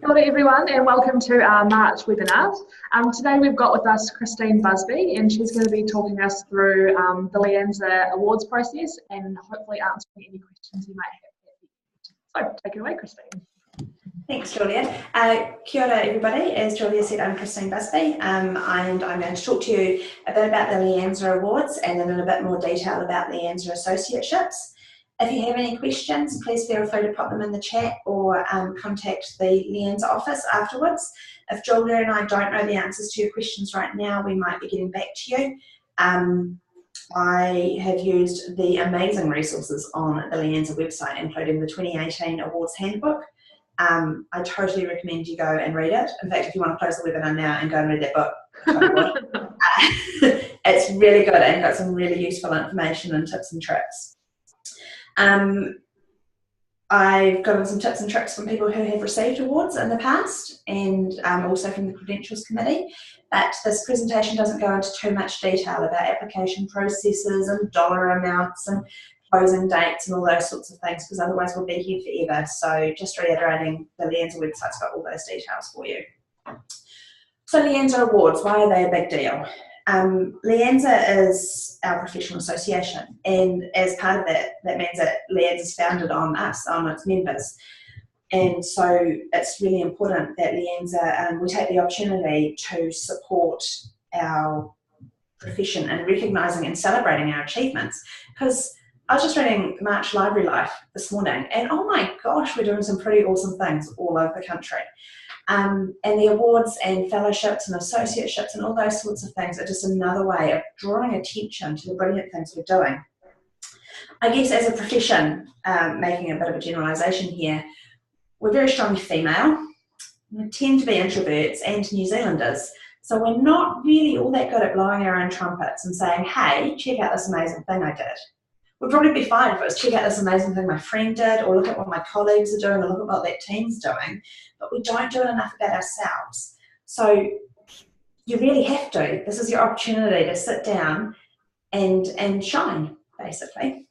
Hello everyone and welcome to our March webinar. Today we've got with us Christine Busby and she's going to be talking us through the LIANZA Awards process and hopefully answering any questions you might have. So take it away, Christine. Thanks, Julia. Kia ora everybody. As Julia said, I'm Christine Busby and I'm going to talk to you a bit about the LIANZA Awards and then in a bit more detail about LIANZA Associateships. If you have any questions, please feel free to pop them in the chat or contact the LIANZA office afterwards. If Julia and I don't know the answers to your questions right now, we might be getting back to you. I have used the amazing resources on the LIANZA website, including the 2018 Awards Handbook. I totally recommend you go and read it. In fact, if you want to close the webinar now and go and read that book, totally would. It's really good and got some really useful information and tips and tricks. I've gotten some tips and tricks from people who have received awards in the past and also from the Credentials Committee, but this presentation doesn't go into too much detail about application processes and dollar amounts and closing dates and all those sorts of things, because otherwise we'll be here forever. So just reiterating, the LIANZA website's got all those details for you. So LIANZA Awards, why are they a big deal? LIANZA is our professional association, and as part of that, that means that LIANZA is founded on us, on its members. And so it's really important that LIANZA, we take the opportunity to support our profession and recognising and celebrating our achievements. Because I was just reading March Library Life this morning, and oh my gosh, we're doing some pretty awesome things all over the country. And the awards and fellowships and associateships and all those sorts of things are just another way of drawing attention to the brilliant things we're doing. I guess as a profession, making a bit of a generalisation here, we're very strongly female, we tend to be introverts and New Zealanders, so we're not really all that good at blowing our own trumpets and saying, hey, check out this amazing thing I did. We'd probably be fine if it was check out this amazing thing my friend did, or look at what my colleagues are doing, or look at what that team's doing, but we don't do it enough about ourselves. So you really have to. This is your opportunity to sit down and shine, basically.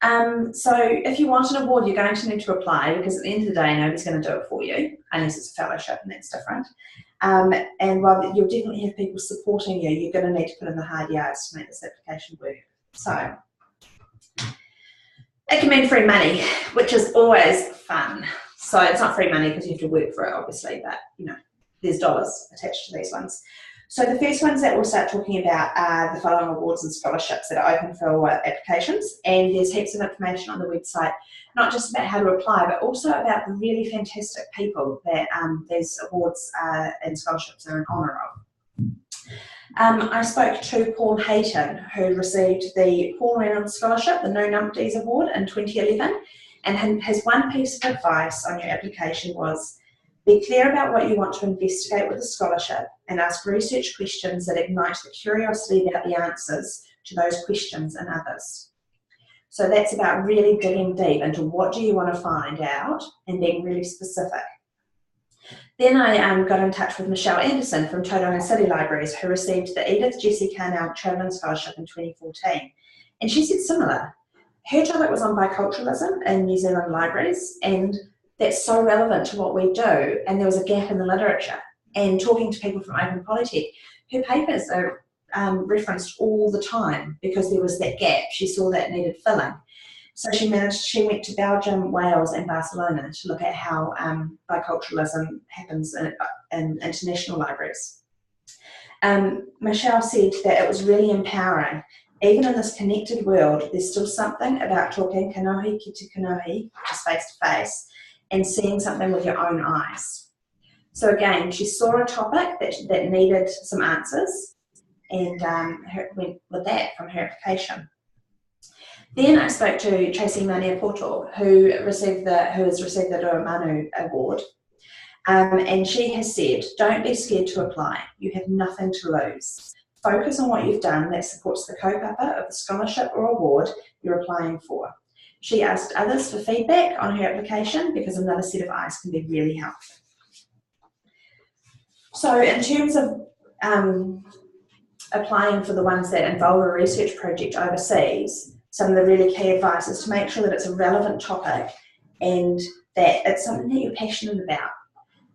So if you want an award, you're going to need to apply, because at the end of the day, nobody's going to do it for you, unless it's a fellowship, and that's different. And while you'll definitely have people supporting you, you're going to need to put in the hard yards to make this application work. So it can mean free money, which is always fun. So it's not free money because you have to work for it, obviously, but you know, there's dollars attached to these ones. So the first ones that we'll start talking about are the following awards and scholarships that are open for applications, and there's heaps of information on the website, not just about how to apply, but also about the really fantastic people that these awards and scholarships are in honour of. I spoke to Paul Hayton, who received the Paul Reynolds Scholarship, the No Numpties Award in 2011, and his one piece of advice on your application was, be clear about what you want to investigate with the scholarship and ask research questions that ignite the curiosity about the answers to those questions and others. So that's about really digging deep into what do you want to find out and being really specific. Then I got in touch with Michelle Anderson from Tauranga City Libraries, who received the Edith Jessie Carnell Travelling Scholarship in 2014. And she said similar. Her topic was on biculturalism in New Zealand libraries, and that's so relevant to what we do, and there was a gap in the literature. And talking to people from Open Polytech, her papers are referenced all the time because there was that gap. She saw that needed filling. So she went to Belgium, Wales and Barcelona to look at how biculturalism happens in international libraries. Michelle said that it was really empowering. Even in this connected world, there's still something about talking kanohi ki te kanohi, just face to face, and seeing something with your own eyes. So again, she saw a topic that needed some answers and went with that from her application. Then I spoke to Tracy Mania-Portal, who has received the Rua Manu Award, and she has said, don't be scared to apply. You have nothing to lose. Focus on what you've done that supports the kaupapa of the scholarship or award you're applying for. She asked others for feedback on her application because another set of eyes can be really helpful. So in terms of applying for the ones that involve a research project overseas, some of the really key advice is to make sure that it's a relevant topic and that it's something that you're passionate about.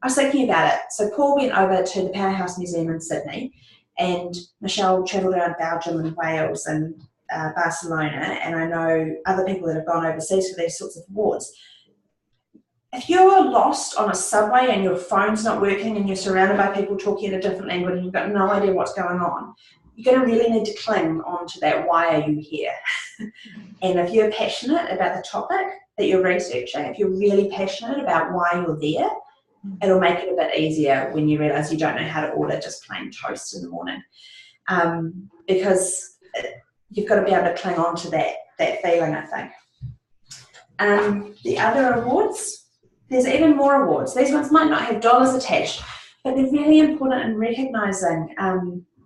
I was thinking about it. So Paul went over to the Powerhouse Museum in Sydney, and Michelle travelled around Belgium and Wales and Barcelona, and I know other people that have gone overseas for these sorts of awards. If you're lost on a subway and your phone's not working and you're surrounded by people talking in a different language and you've got no idea what's going on, you're going to really need to cling on to that, why are you here? And if you're passionate about the topic that you're researching, if you're really passionate about why you're there, it'll make it a bit easier when you realise you don't know how to order just plain toast in the morning. Because you've got to be able to cling on to that feeling, I think. The other awards, there's even more awards. These ones might not have dollars attached, but they're really important in recognising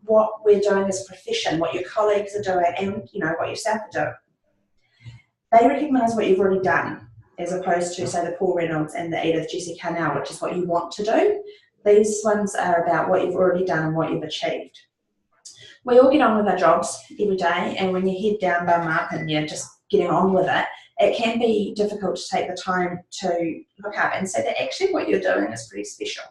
what we're doing as a profession, what your colleagues are doing, and what yourself are doing. They recognise what you've already done, as opposed to, say, the Paul Reynolds and the Edith Jessie Carnell, which is what you want to do. These ones are about what you've already done and what you've achieved. We all get on with our jobs every day, and when you head down, bum up, and you're just getting on with it, it can be difficult to take the time to look up and say that actually what you're doing is pretty special.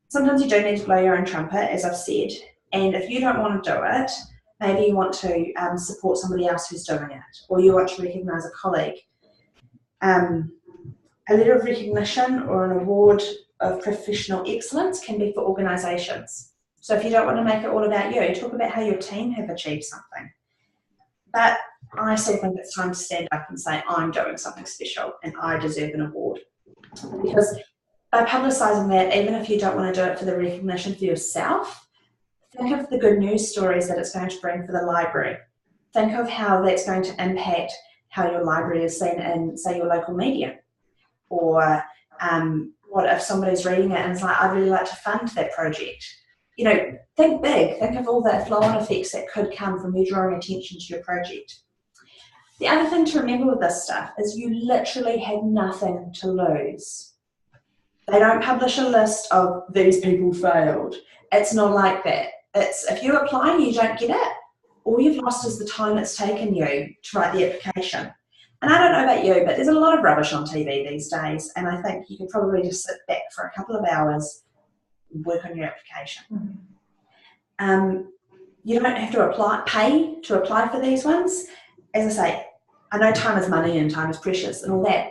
Sometimes you do need to blow your own trumpet, as I've said, and if you don't want to do it, maybe you want to support somebody else who's doing it, or you want to recognise a colleague. A letter of recognition or an award of professional excellence can be for organisations. So if you don't want to make it all about you, talk about how your team have achieved something. But I still think it's time to stand up and say, I'm doing something special and I deserve an award. Because by publicising that, even if you don't want to do it for the recognition for yourself, think of the good news stories that it's going to bring for the library. Think of how that's going to impact how your library is seen in, say, your local media. Or what if somebody's reading it and is like, I'd really like to fund that project. Think big. Think of all the flow-on effects that could come from you drawing attention to your project. The other thing to remember with this stuff is you literally have nothing to lose. They don't publish a list of these people failed. It's not like that. It's if you apply and you don't get it, all you've lost is the time it's taken you to write the application. And I don't know about you, but there's a lot of rubbish on TV these days, and I think you can probably just sit back for a couple of hours, work on your application. You don't have to pay to apply for these ones. As I say, I know time is money and time is precious and all that,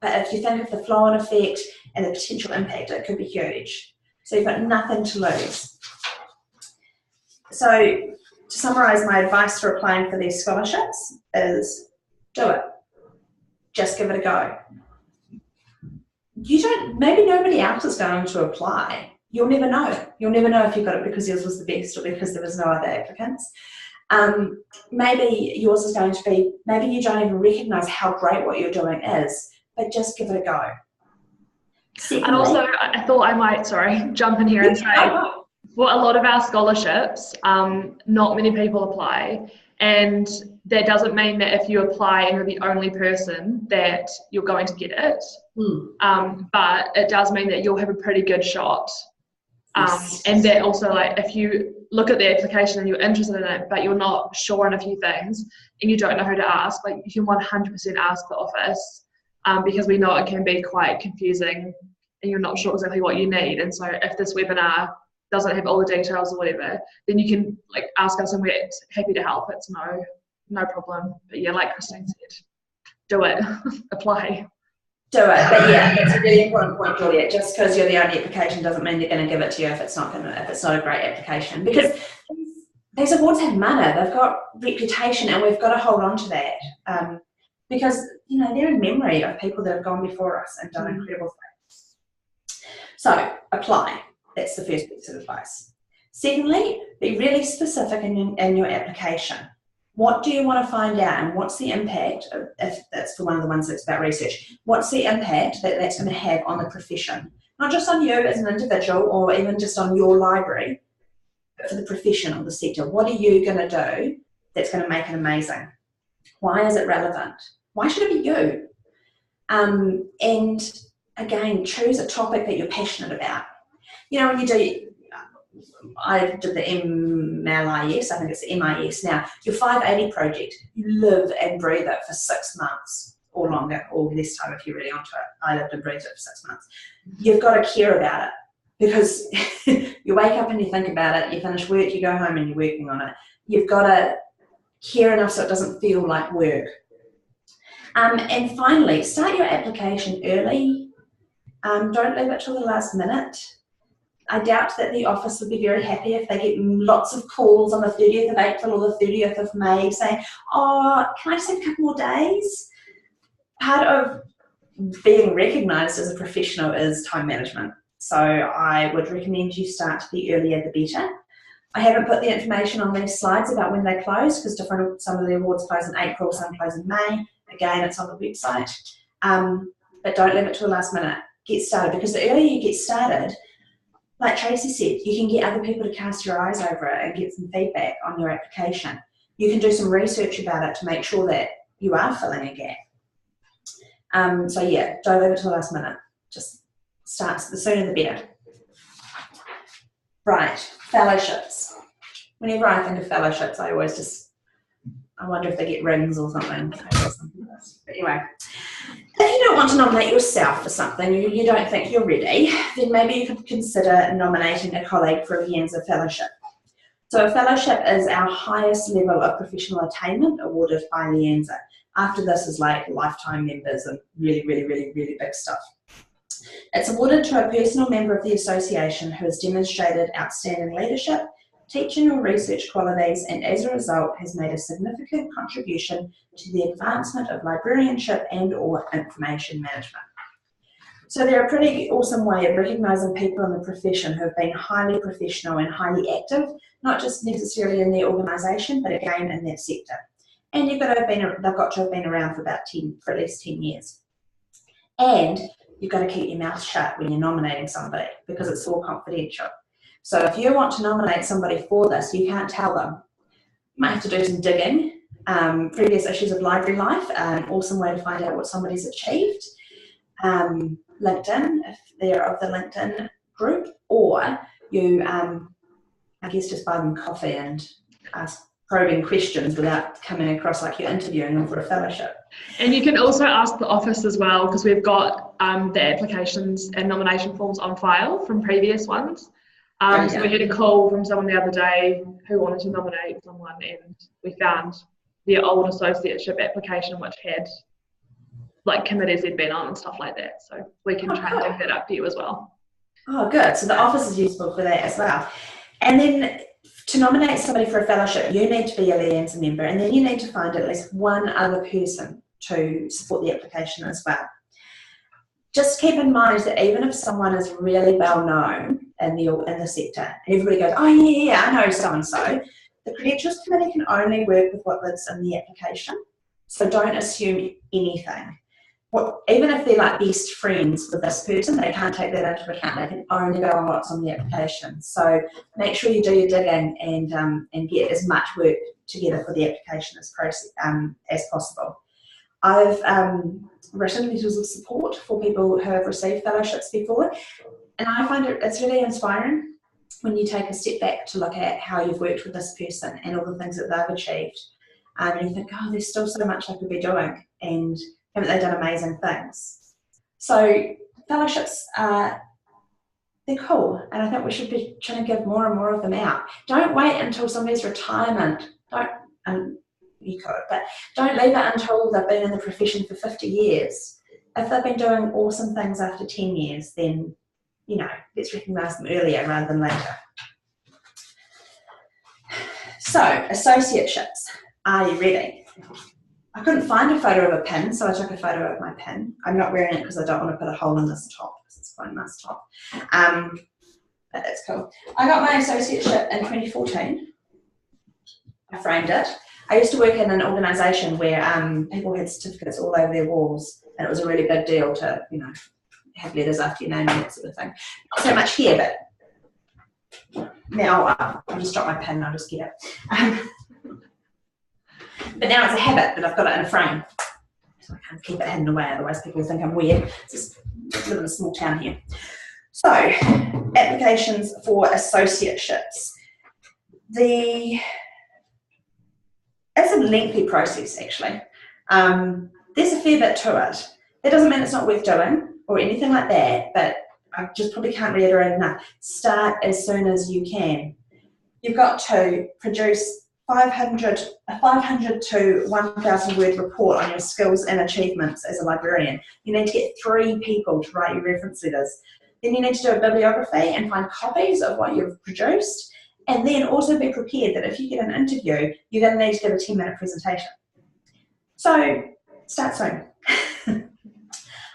but if you think of the flow-on effect and the potential impact, it could be huge. So you've got nothing to lose. So to summarise, my advice for applying for these scholarships is do it. Just give it a go. Maybe nobody else is going to apply. You'll never know. You'll never know if you got it because yours was the best or because there was no other applicants. Maybe yours is going to be, maybe you don't even recognise how great what you're doing is, but just give it a go. Secondly, and also, I thought I might, jump in here and say, for a lot of our scholarships, not many people apply, and that doesn't mean that if you apply and you're the only person that you're going to get it, but it does mean that you'll have a pretty good shot. And that also, like, if you look at the application and you're interested in it, but you're not sure on a few things and you don't know who to ask, like, you can 100% ask the office, because we know it can be quite confusing and you're not sure exactly what you need. And so if this webinar doesn't have all the details or whatever, then you can ask us and we're happy to help. It's no problem. But yeah, like Christine said, do it. Apply. Do it. But yeah, it's a really important point, Julia. Just because you're the only application doesn't mean they're going to give it to you if it's not a great application. Because these awards have money, they've got reputation, and we've got to hold on to that. Because they're in memory of people that have gone before us and done incredible things. So apply. That's the first piece of advice. Secondly, be really specific in your application. What do you want to find out, and what's the impact, if that's for one of the ones that's about research, what's the impact that's going to have on the profession? Not just on you as an individual or even just on your library, but for the profession or the sector. What are you going to do that's going to make it amazing? Why is it relevant? Why should it be you? And again, choose a topic that you're passionate about. When you do, I did the MLIS, I think it's the MIS now, your 580 project, you live and breathe it for 6 months. or longer, or less time if you're really onto it. I lived and breathed it for 6 months. You've got to care about it, because you wake up and you think about it, you finish work, you go home and you're working on it. You've got to care enough so it doesn't feel like work. And finally, start your application early. Don't leave it till the last minute. I doubt that the office would be very happy if they get lots of calls on the 30th of April or the 30th of May saying, oh, can I just have a couple more days? Part of being recognised as a professional is time management. So I would recommend you start the earlier the better. I haven't put the information on these slides about when they close, because some of the awards close in April, some close in May. Again, it's on the website. But don't leave it to the last minute. Get started, because the earlier you get started, like Tracy said, you can get other people to cast your eyes over it and get some feedback on your application. You can do some research about it to make sure that you are filling a gap. So yeah, don't leave it to the last minute. Just start, the sooner the better. Right, fellowships. Whenever I think of fellowships, I wonder if they get rings or something. But anyway, if you don't want to nominate yourself for something, you don't think you're ready, then maybe you could consider nominating a colleague for a LIANZA fellowship. So a fellowship is our highest level of professional attainment awarded by LIANZA. After this is like lifetime members and really, really, really, really big stuff. It's awarded to a personal member of the association who has demonstrated outstanding leadership, teaching or research qualities, and as a result has made a significant contribution to the advancement of librarianship and or information management. So they're a pretty awesome way of recognising people in the profession who have been highly professional and highly active, not just necessarily in their organisation, but again in that sector. And they've got to have been around for about for at least 10 years. And you've got to keep your mouth shut when you're nominating somebody, because it's all confidential. So if you want to nominate somebody for this, you can't tell them. You might have to do some digging. Previous issues of Library Life, an awesome way to find out what somebody's achieved. LinkedIn, if they're of the LinkedIn group, or you, I guess, just buy them coffee and ask probing questions without coming across like you're interviewing them for a fellowship. And you can also ask the office as well, because we've got the applications and nomination forms on file from previous ones. So we had a call from someone the other day who wanted to nominate someone, and we found their old associateship application, which had like committees they'd been on and stuff like that. So we can try and dig that up for you as well. Oh, good. So the office is useful for that as well. And then to nominate somebody for a fellowship, you need to be a LIANZA member, and then you need to find at least one other person to support the application as well. Just keep in mind that even if someone is really well known in the sector, and everybody goes, oh yeah, I know so-and-so, the Credentials Committee can only work with what's in the application. So don't assume anything. Even if they're like best friends with this person, they can't take that into account. They can only go on what's on the application. So make sure you do your digging and get as much work together for the application as possible. I've written letters of support for people who have received fellowships before, and I find it's really inspiring when you take a step back to look at how you've worked with this person and all the things that they've achieved. And you think, oh, there's still so much I could be doing, and haven't they done amazing things? So fellowships, they're cool, and I think we should be trying to give more and more of them out. Don't wait until somebody's retirement. You could, but don't leave it until they've been in the profession for 50 years. If they've been doing awesome things after 10 years, then, you know, let's recognise them earlier rather than later. So, associateships. Are you ready? I couldn't find a photo of a pin, so I took a photo of my pin. I'm not wearing it because I don't want to put a hole in this top, because it's quite a nice top. But that's cool. I got my associateship in 2014. I framed it. I used to work in an organisation where people had certificates all over their walls, and it was a really big deal to, you know, have letters after your name and that sort of thing. Not so much here, but now I'll just drop my pen and I'll just get it. But now it's a habit that I've got it in a frame, so I can't keep it hidden away, otherwise people think I'm weird. Just live in a small town here. So, applications for associateships. It's a lengthy process, actually. There there's a fair bit to it. That doesn't mean it's not worth doing or anything like that, but I just probably can't reiterate enough. Start as soon as you can. You've got to produce 500 to 1,000 word report on your skills and achievements as a librarian. You need to get 3 people to write your reference letters. Then you need to do a bibliography and find copies of what you've produced, and then also be prepared that if you get an interview, you're going to need to give a 10-minute presentation. So start soon.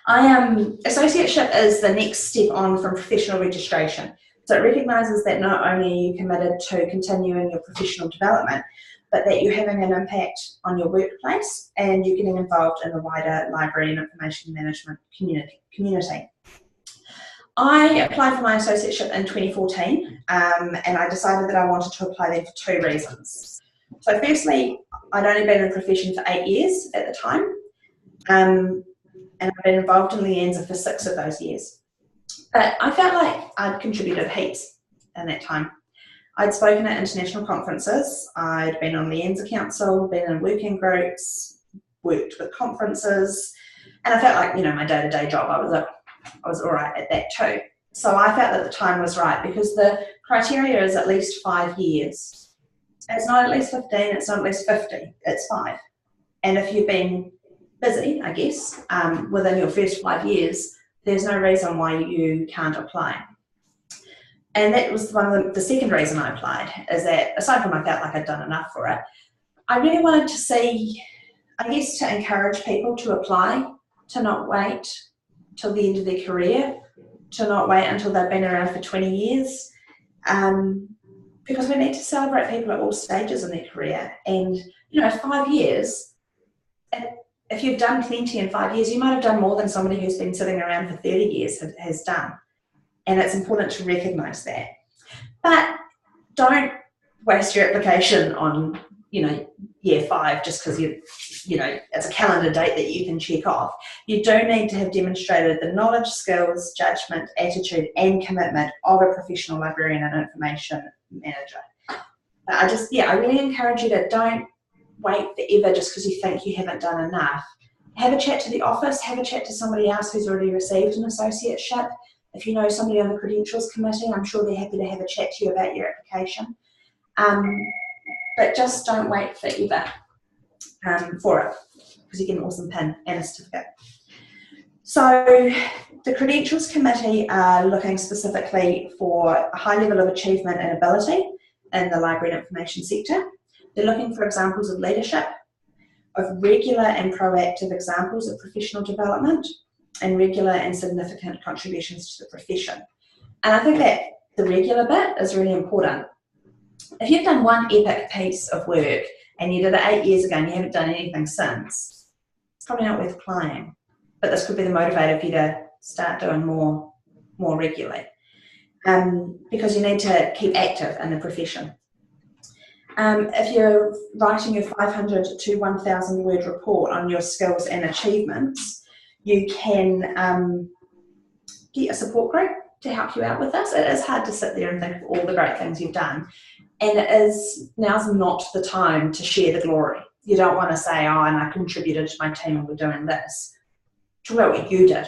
Associateship is the next step on from professional registration. So it recognises that not only are you committed to continuing your professional development, but that you're having an impact on your workplace and you're getting involved in the wider library and information management community. I applied for my associateship in 2014 and I decided that I wanted to apply there for 2 reasons. So firstly, I'd only been in the profession for 8 years at the time, and I've been involved in LIANZA for 6 of those years. But I felt like I'd contributed heaps in that time. I'd spoken at international conferences, I'd been on the LIANZA Council, been in working groups, worked with conferences, and I felt like, you know, my day-to-day job, I was all right at that too. So I felt that the time was right because the criteria is at least 5 years. It's not at least 15, it's not at least 50, it's 5. And if you've been busy, I guess, within your first 5 years, there's no reason why you can't apply. And that was the second reason I applied, is that aside from I felt like I'd done enough for it, I really wanted to see, I guess, to encourage people to apply, to not wait till the end of their career, to not wait until they've been around for 20 years, because we need to celebrate people at all stages in their career. And, you know, 5 years, if you've done plenty in 5 years, you might have done more than somebody who's been sitting around for 30 years has done. And it's important to recognise that. But don't waste your application on, you know, year 5 just because you know, it's a calendar date that you can check off. You do need to have demonstrated the knowledge, skills, judgment, attitude and commitment of a professional librarian and information manager. I really encourage you to don't wait forever just because you think you haven't done enough. Have a chat to the office, have a chat to somebody else who's already received an associateship. If you know somebody on the credentials committee, I'm sure they're happy to have a chat to you about your application. But just don't wait forever for it, because you get an awesome pin and a certificate. So the credentials committee are looking specifically for a high level of achievement and ability in the library and information sector. They're looking for examples of leadership, of regular and proactive examples of professional development, and regular and significant contributions to the profession. And I think that the regular bit is really important. If you've done one epic piece of work and you did it 8 years ago and you haven't done anything since, it's probably not worth applying. But this could be the motivator for you to start doing more regularly, because you need to keep active in the profession. If you're writing your 500 to 1,000 word report on your skills and achievements, you can get a support group to help you out with this. It is hard to sit there and think of all the great things you've done, and now's not the time to share the glory. You don't want to say, oh, and I contributed to my team and we're doing this. Talk about what you did.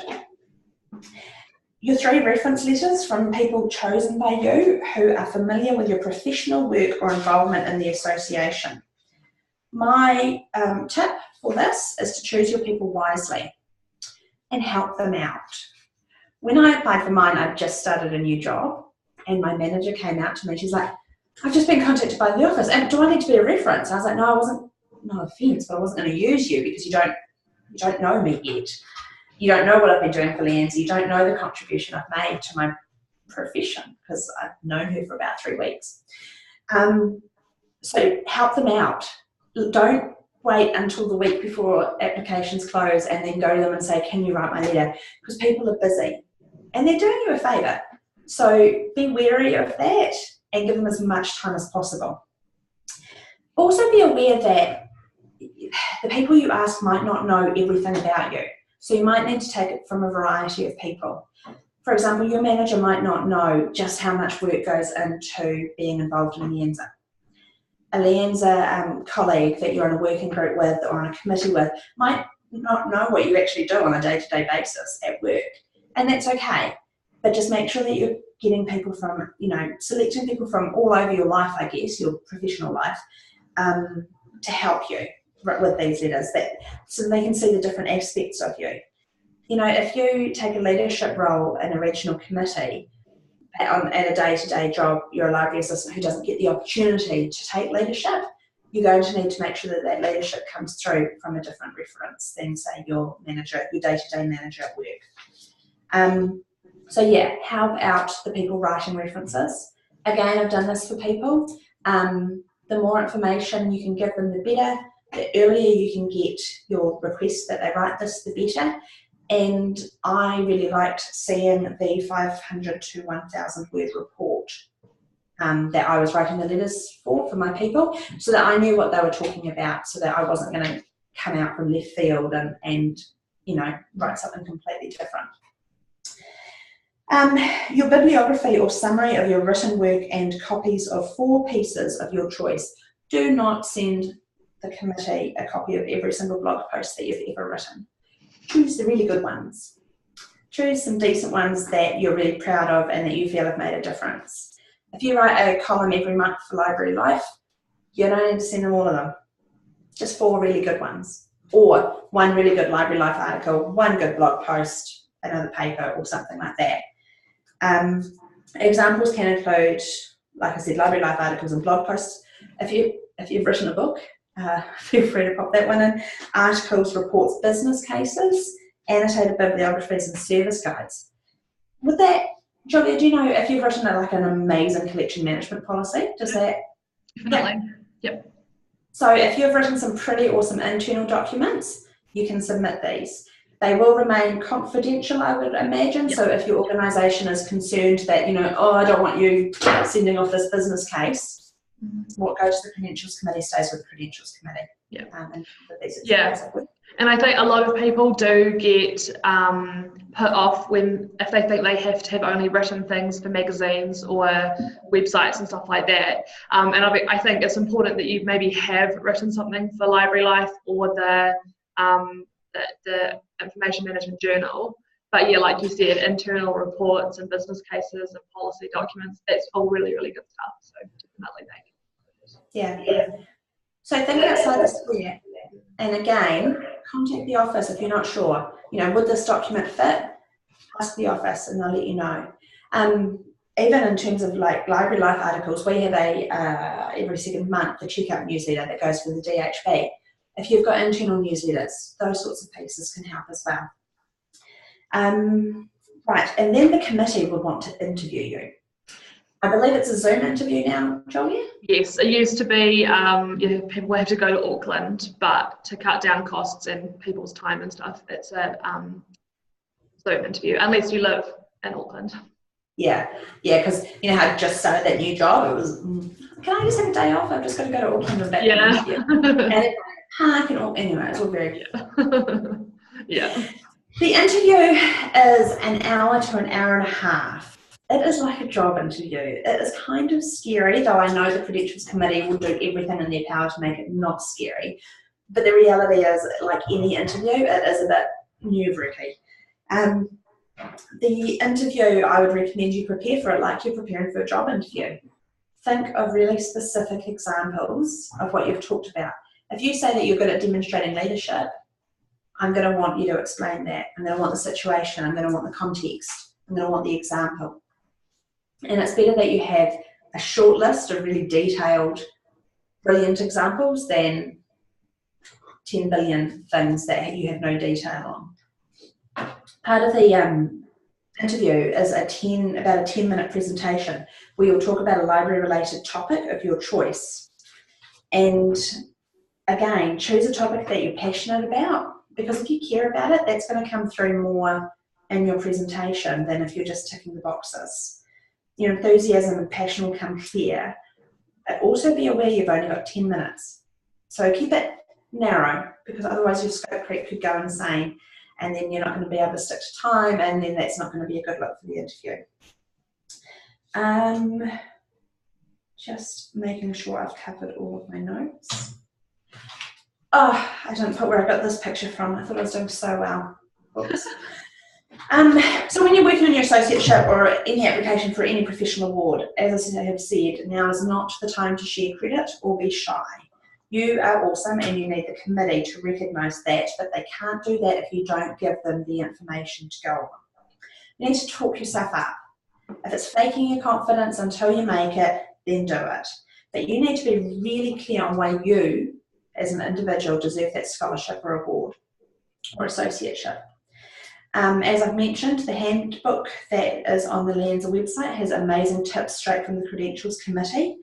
Your 3 reference letters from people chosen by you who are familiar with your professional work or involvement in the association. My tip for this is to choose your people wisely and help them out. When I applied for mine, I'd just started a new job, and my manager came out to me. She's like, I've just been contacted by the office, and do I need to be a reference? I was like, no, I wasn't, no offence, but I wasn't going to use you because you don't know me yet. You don't know what I've been doing for LIANZA. You don't know the contribution I've made to my profession, because I've known her for about 3 weeks. So help them out. Don't wait until the week before applications close and then go to them and say, can you write my letter? Because people are busy and they're doing you a favour. So be wary of that and give them as much time as possible. Also be aware that the people you ask might not know everything about you. So you might need to take it from a variety of people. For example, your manager might not know just how much work goes into being involved in LIANZA. A LIANZA colleague that you're in a working group with or on a committee with might not know what you actually do on a day-to-day basis at work, and that's okay. But just make sure that you're getting people from, selecting people from all over your life, I guess, your professional life, to help you with these letters, so they can see the different aspects of you. If you take a leadership role in a regional committee, at a day-to-day job, you're a library assistant who doesn't get the opportunity to take leadership, you're going to need to make sure that that leadership comes through from a different reference than, say, your manager, your day-to-day manager at work. So yeah, help out the people writing references. Again, I've done this for people. The more information you can give them, the better. The earlier you can get your request that they write this, the better. And I really liked seeing the 500 to 1,000 word report that I was writing the letters for my people, so that I knew what they were talking about, so that I wasn't going to come out from left field and write something completely different. Your bibliography or summary of your written work and copies of 4 pieces of your choice. Do not send the committee a copy of every single blog post that you've ever written. Choose the really good ones. Choose some decent ones that you're really proud of and that you feel have made a difference. If you write a column every month for Library Life, you don't need to send them all of them. Just 4 really good ones. Or 1 really good Library Life article, 1 good blog post, another paper, or something like that. Examples can include, like I said, Library Life articles and blog posts. If you've written a book, feel free to pop that one in. Articles, reports, business cases, annotated bibliographies and service guides. With that, Julia, do you know if you've written like an amazing collection management policy? Does that? Definitely. Yep. So if you've written some pretty awesome internal documents, you can submit these. They will remain confidential, I would imagine. Yep. So if your organisation is concerned that, I don't want you sending off this business case, what goes to the Credentials Committee stays with the Credentials Committee. Yeah. Yeah. And I think a lot of people do get put off if they think they have to have only written things for magazines or websites and stuff like that. And I think it's important that you maybe have written something for Library Life or the Information Management Journal. But yeah, like you said, internal reports and business cases and policy documents, that's all really, really good stuff. So definitely make it. Yeah. So think outside the square. And again, contact the office if you're not sure. Would this document fit? Ask the office and they'll let you know. Even in terms of like Library Life articles, we have every second month a checkout newsletter that goes for the DHB. If you've got internal newsletters, those sorts of pieces can help as well. Right, and then the committee would want to interview you. I believe it's a Zoom interview now, Julia? Yes, it used to be people have to go to Auckland, but to cut down costs and people's time and stuff, it's a Zoom interview, unless you live in Auckland. Yeah, because I just started that new job. It was, can I just have a day off? I've just got to go to Auckland and back. Yeah. And anyway, it's all very Yeah. The interview is an hour to an hour and a half. It is like a job interview. It is kind of scary, though I know the Credentials Committee will do everything in their power to make it not scary. But the reality is, like any interview, it is a bit nerve-wracking. The interview, I would recommend you prepare for it like you're preparing for a job interview. Think of really specific examples of what you've talked about. If you say that you're good at demonstrating leadership, I'm going to want you to explain that. I'm going to want the situation. I'm going to want the context. I'm going to want the example. And it's better that you have a short list of really detailed, brilliant examples than 10 billion things that you have no detail on. Part of the interview is about a 10-minute presentation where you'll talk about a library-related topic of your choice. And again, choose a topic that you're passionate about, because if you care about it, that's going to come through more in your presentation than if you're just ticking the boxes. Your enthusiasm and passion will come clear, but also be aware you've only got 10 minutes. So keep it narrow, because otherwise your scope creep could go insane, and then you're not going to be able to stick to time, and then that's not going to be a good look for the interview. Just making sure I've covered all of my notes. Oh, I don't know where I got this picture from. I thought I was doing so well. Oops. So when you're working on your associateship or any application for any professional award, as I have said, now is not the time to share credit or be shy. You are awesome and you need the committee to recognise that, but they can't do that if you don't give them the information to go on. You need to talk yourself up. If it's faking your confidence until you make it, then do it. But you need to be really clear on why you, as an individual, deserve that scholarship or award or associateship. As I've mentioned, the handbook that is on the LIANZA website has amazing tips straight from the Credentials Committee.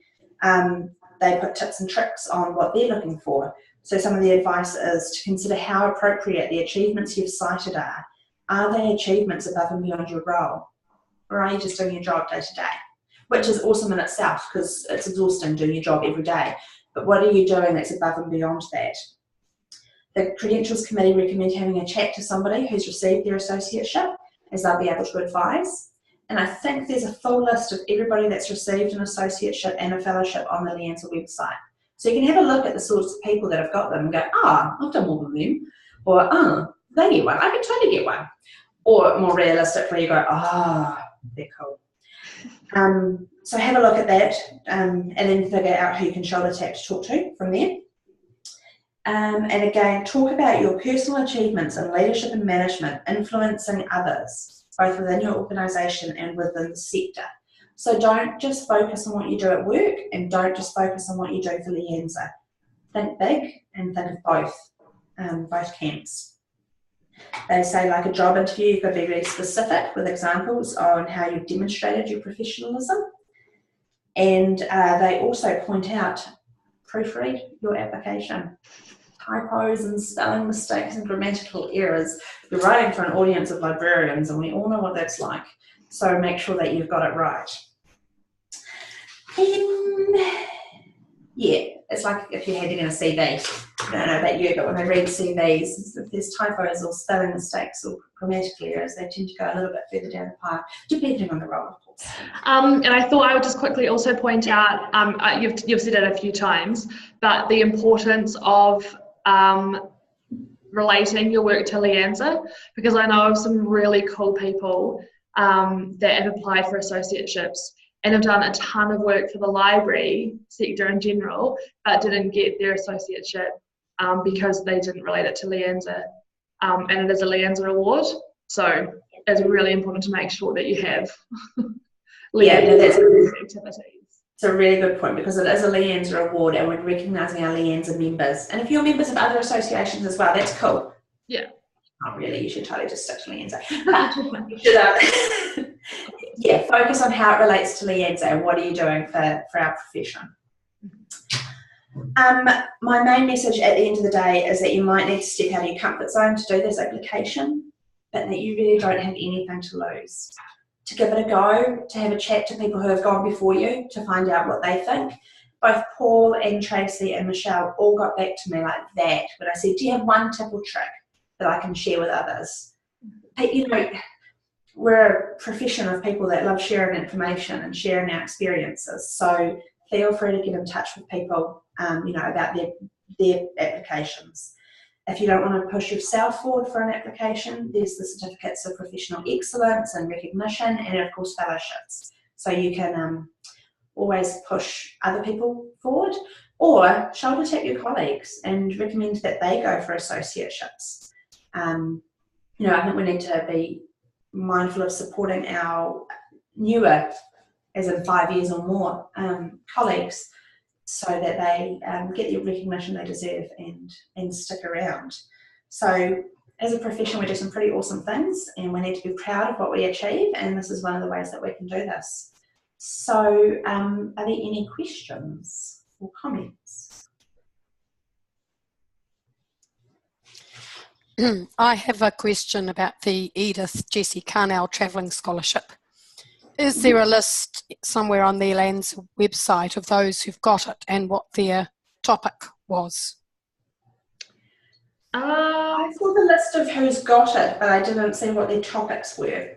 They put tips and tricks on what they're looking for. So some of the advice is to consider how appropriate the achievements you've cited are. Are they achievements above and beyond your role? Or are you just doing your job day to day? Which is awesome in itself because it's exhausting doing your job every day. But what are you doing that's above and beyond that? The Credentials Committee recommend having a chat to somebody who's received their associateship, as they'll be able to advise. And I think there's a full list of everybody that's received an associateship and a fellowship on the LIANZA website. So you can have a look at the sorts of people that have got them and go, I've done more than them. Or, they get one, I can totally get one. Or more realistically, you go, they're cool. So have a look at that and then figure out who you can shoulder tap to talk to from there. And again, talk about your personal achievements in leadership and management, influencing others, both within your organisation and within the sector. So don't just focus on what you do at work and don't just focus on what you do for LIANZA. Think big and think of both camps. They say, like a job interview, you've got to be really specific with examples on how you've demonstrated your professionalism. And they also point out, proofread your application. Typos and spelling mistakes and grammatical errors. You're writing for an audience of librarians and we all know what that's like. So make sure that you've got it right. Yeah, it's like if you're handing in a CV. I don't know about you, but when I read CVs, if there's typos or spelling mistakes or grammatical errors, they tend to go a little bit further down the pipe, depending on the role, of course. And I thought I would just quickly also point out, you've said it a few times, but the importance of relating your work to LIANZA, because I know of some really cool people that have applied for associateships and have done a ton of work for the library sector in general, but didn't get their associateship because they didn't relate it to LIANZA. And it is a LIANZA award, so it's really important to make sure that you have LIANZA activities. It's a really good point because it is a LIANZA award and we're recognising our LIANZA members. And if you're members of other associations as well, that's cool. Yeah. Not really, you should totally just stick to LIANZA. But you should, yeah, focus on how it relates to LIANZA and what are you doing for our profession. My main message at the end of the day is that you might need to step out of your comfort zone to do this application, but that you really don't have anything to lose. To give it a go, to have a chat to people who have gone before you, to find out what they think. Both Paul and Tracy and Michelle all got back to me like that when I said, do you have one tip or trick that I can share with others? You know, we're a profession of people that love sharing information and sharing our experiences, so feel free to get in touch with people you know, about their applications. If you don't want to push yourself forward for an application, there's the certificates of professional excellence and recognition and of course fellowships. So you can always push other people forward or shoulder tap your colleagues and recommend that they go for associateships. You know, I think we need to be mindful of supporting our newer, as in 5 years or more, colleagues, so that they get the recognition they deserve and stick around. So as a profession, we do some pretty awesome things and we need to be proud of what we achieve, and this is one of the ways that we can do this. So are there any questions or comments? I have a question about the Edith Jessie Carnell Travelling Scholarship. Is there a list somewhere on the LIANZA website of those who've got it and what their topic was? I saw the list of who's got it, but I didn't see what their topics were.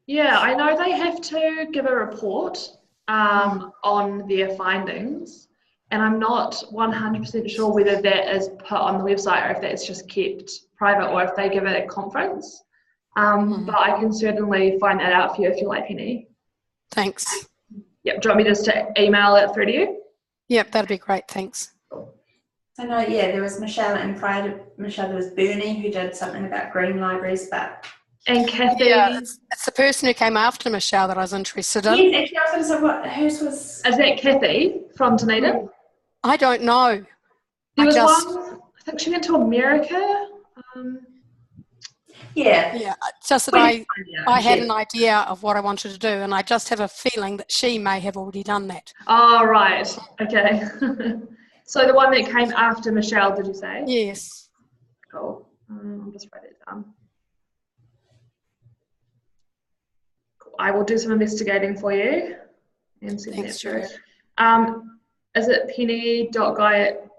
Yeah, I know they have to give a report on their findings, and I'm not 100% sure whether that is put on the website or if that's just kept private or if they give it at conference. But I can certainly find that out for you if you like, Penny. Thanks. Yep, do you want me just to email it through to you? Yep, that'd be great, thanks. I know, yeah, there was Michelle, and prior to Michelle, there was Bernie, who did something about green libraries, but... And Kathy... Yeah, it's the person who came after Michelle that I was interested in. Yes, actually, I was going to say, what, whose was... Is that Kathy from Dunedin? I don't know. There was one, I think she went to America. Yeah, just that I had an idea of what I wanted to do, and I just have a feeling that she may have already done that. Oh, right. Okay. So the one that came after Michelle, did you say? Yes. Cool. I'll just write it down. Cool. I will do some investigating for you and send that through. Is it penny.guy@Tauranga?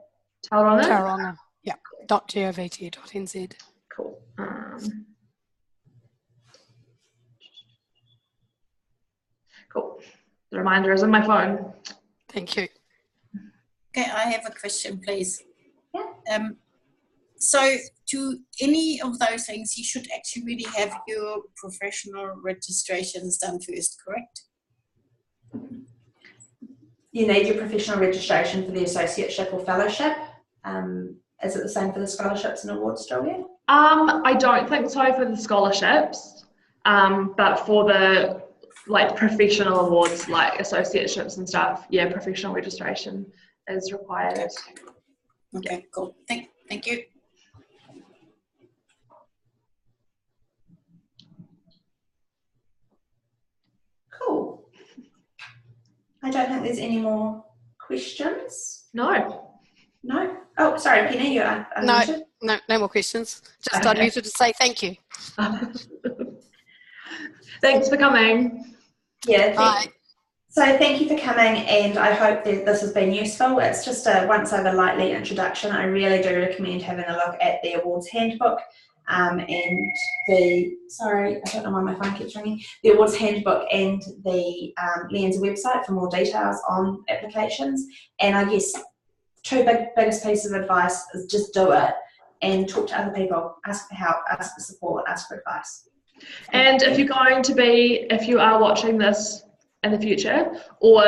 Tauranga, yeah. .govt.nz. Cool. Cool. The reminder is on my phone. Thank you. Okay, I have a question, please. Yeah. So to any of those things, you should actually really have your professional registrations done first, correct? You need your professional registration for the Associateship or Fellowship. Is it the same for the scholarships and awards, Julia? I don't think so for the scholarships, but for the professional awards like associateships and stuff, yeah, professional registration is required. Okay, cool. Thank you. Cool. I don't think there's any more questions. No. No? Oh, sorry, Penny, you are unmuted. No more questions. Just Okay. unmuted to say thank you. Thanks for coming. Yeah, Bye. So thank you for coming, and I hope that this has been useful. It's just a once-over lightly introduction. I really do recommend having a look at the awards handbook and the, sorry, I don't know why my phone keeps ringing, the awards handbook and the LIANZA website for more details on applications. And I guess two biggest pieces of advice is just do it and talk to other people, ask for help, ask for support, ask for advice. And if you are watching this in the future, or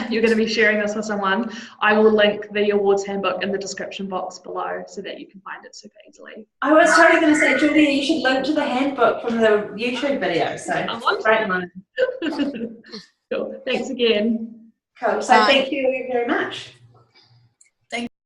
you're going to be sharing this with someone, I will link the awards handbook in the description box below so that you can find it super easily. I was totally going to say, Julia, you should link to the handbook from the YouTube video. So great one. Cool. Thanks again. Cool. So thank you very much.